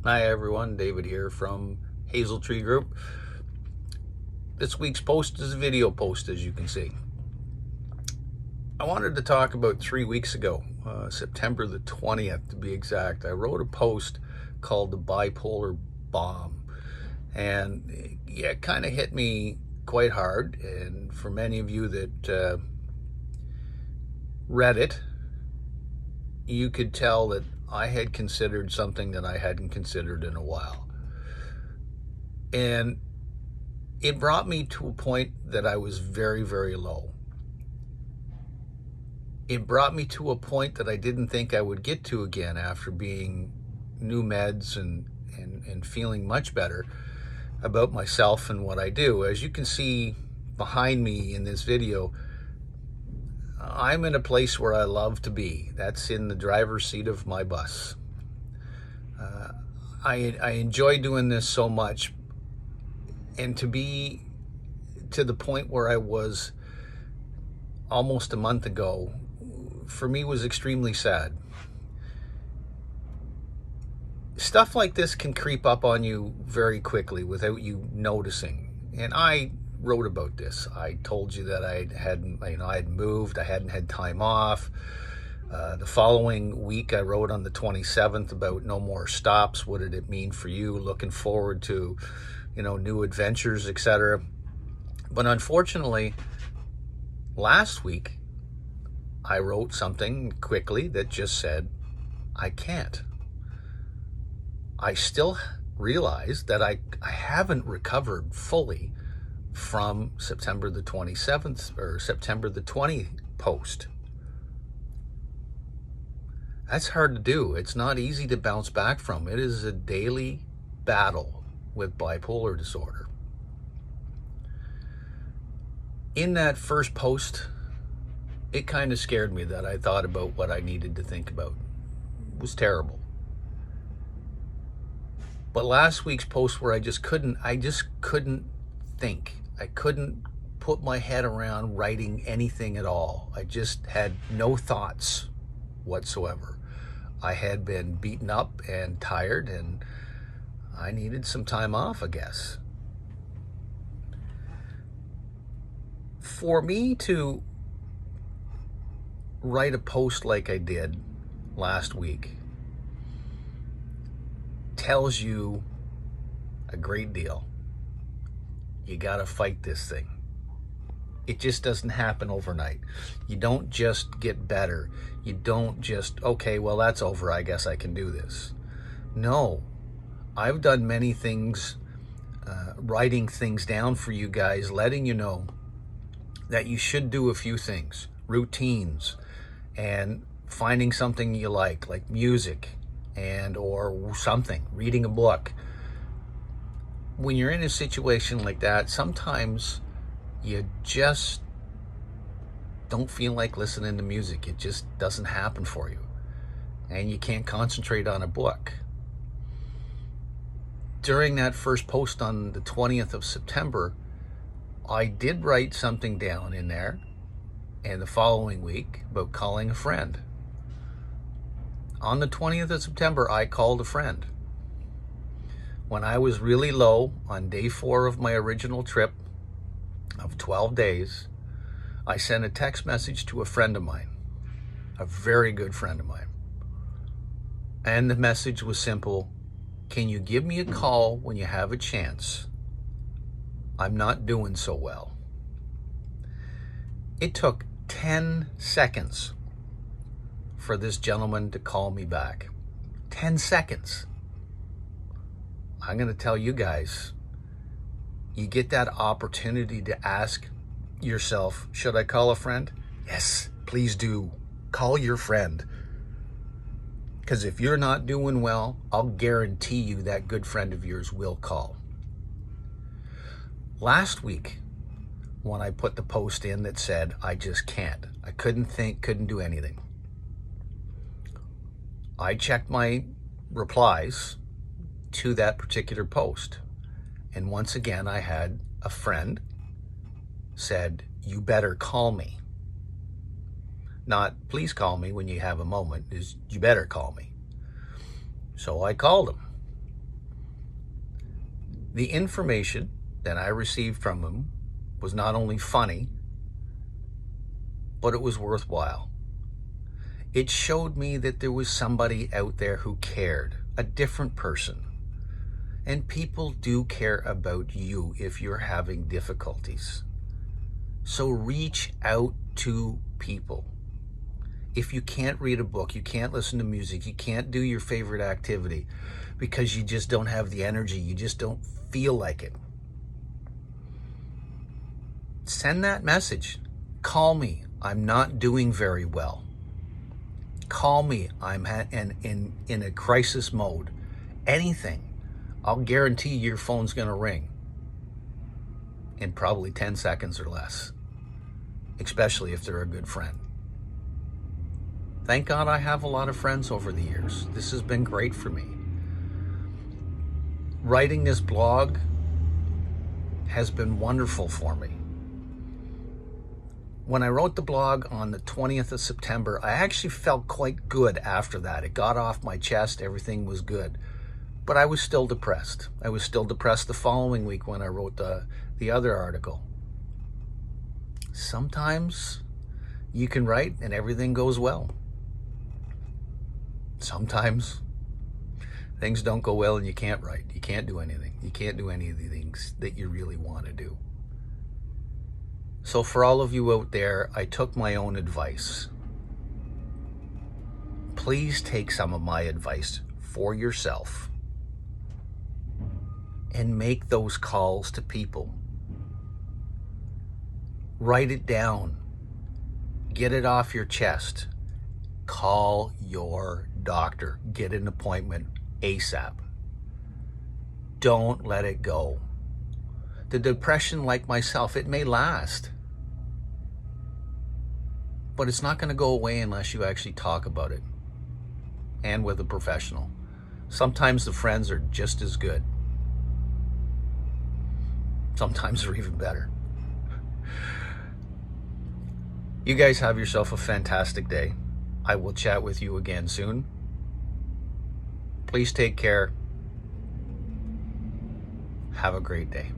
Hi everyone, David here from Hazel Tree Group. This week's post is a video post, as you can see. I wanted to talk about 3 weeks ago, September the 20th to be exact. I wrote a post called The Bipolar Bomb, and it kind of hit me quite hard. And for many of you that read it, you could tell that I had considered something that I hadn't considered in a while. And it brought me to a point that I was very, very low. It brought me to a point that I didn't think I would get to again after being new meds and feeling much better about myself and what I do. As you can see behind me in this video, I'm in a place where I love to be. That's in the driver's seat of my bus. I enjoy doing this so much, and to be to the point where I was almost a month ago, for me, was extremely sad. Stuff like this can creep up on you very quickly without you noticing. And I wrote about this. I told you that I had moved, I hadn't had time off. The following week, I wrote on the 27th about no more stops. What did it mean for you? Looking forward to, new adventures, etc. But unfortunately, last week, I wrote something quickly that just said, I can't. I still realize that I haven't recovered fully from September the 27th or September the 20th post. That's hard to do. It's not easy to bounce back from. It is a daily battle with bipolar disorder. In that first post, it kind of scared me that I thought about what I needed to think about. It was terrible. But last week's post where I just couldn't think. I couldn't put my head around writing anything at all. I just had no thoughts whatsoever. I had been beaten up and tired, and I needed some time off, I guess. For me to write a post like I did last week tells you a great deal. You gotta fight this thing. It just doesn't happen overnight. You don't just get better. You don't just, okay, well, that's over, I guess I can do this. No, I've done many things, writing things down for you guys, letting you know that you should do a few things, routines, and finding something you like music, and or something, reading a book. When you're in a situation like that, sometimes you just don't feel like listening to music. It just doesn't happen for you, and you can't concentrate on a book. During that first post on the 20th of September, I did write something down in there, and the following week, about calling a friend. On the 20th of September, I called a friend. When I was really low on day 4 of my original trip of 12 days, I sent a text message to a friend of mine, a very good friend of mine. And the message was simple: can you give me a call when you have a chance? I'm not doing so well. It took 10 seconds for this gentleman to call me back. 10 seconds. I'm going to tell you guys, you get that opportunity to ask yourself, should I call a friend? Yes, please do. Call your friend. Because if you're not doing well, I'll guarantee you that good friend of yours will call. Last week, when I put the post in that said, I just can't, I couldn't think, couldn't do anything, I checked my replies to that particular post. And once again, I had a friend said, you better call me. Not, please call me when you have a moment, is you better call me. So I called him. The information that I received from him was not only funny, but it was worthwhile. It showed me that there was somebody out there who cared, a different person. And people do care about you if you're having difficulties. So reach out to people. If you can't read a book, you can't listen to music, you can't do your favorite activity because you just don't have the energy, you just don't feel like it, send that message. Call me. I'm not doing very well. Call me. I'm in a crisis mode. Anything. I'll guarantee your phone's going to ring in probably 10 seconds or less, especially if they're a good friend. Thank God I have a lot of friends over the years. This has been great for me. Writing this blog has been wonderful for me. When I wrote the blog on the 20th of September, I actually felt quite good after that. It got off my chest, everything was good. But I was still depressed. I was still depressed the following week when I wrote the other article. Sometimes you can write and everything goes well. Sometimes things don't go well and you can't write. You can't do anything. You can't do any of the things that you really want to do. So for all of you out there, I took my own advice. Please take some of my advice for yourself and make those calls to people. Write it down. Get it off your chest. Call your doctor. Get an appointment ASAP. Don't let it go. The depression, like myself, it may last, but it's not going to go away unless you actually talk about it, and with a professional. Sometimes the friends are just as good. Sometimes they're even better. You guys have yourself a fantastic day. I will chat with you again soon. Please take care. Have a great day.